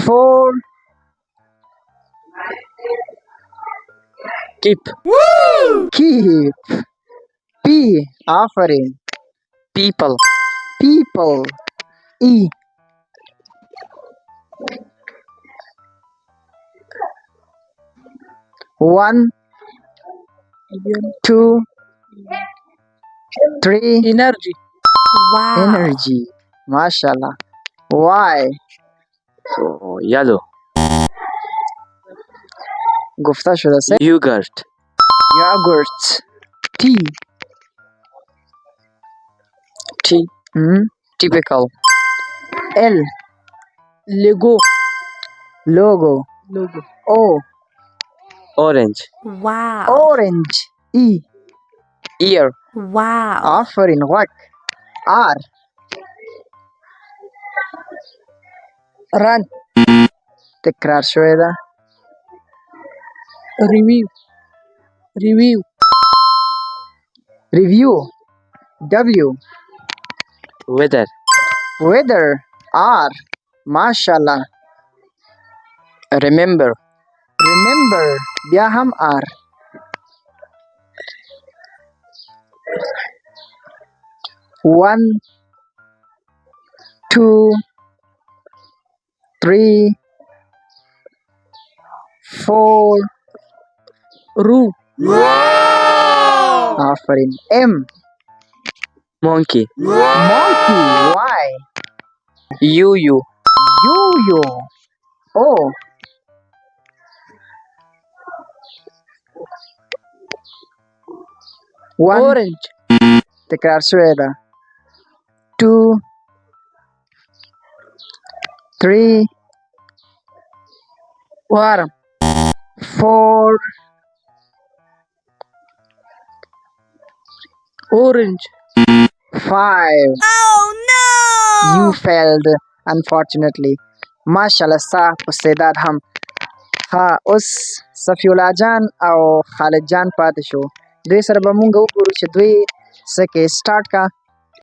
4. keep, Keep. P. Offering. people, People. E. 1, 2, 3. energy, Wow. Energy. Mashallah. Y. so yellow, گفته شده سه. yogurt, Yogurt. T. tea, Typical. L. Lego, Logo. O. orange, Wow. Orange. E. ear, Wow. Offering. غوږ. R. run, تکرار شوې ده. review, Review. W. weather, Weather. R. Mashallah. remember, Remember. بیا هم R. One, 2, 3, 4. roo, Offering. M. monkey, Monkey. Y. yo-yo, Yo-yo. O. One. orange, تکرار شوې ده. 2, 3, worm, 4. orange, 5. Oh no. You failed unfortunately. ماشاءالله ستا په استعداد هم. ها اوس صفی الله جان او خالد جان پاتې شو. دوی سره به مونږ وګورو چې دوی څه کې. سټارټ کا.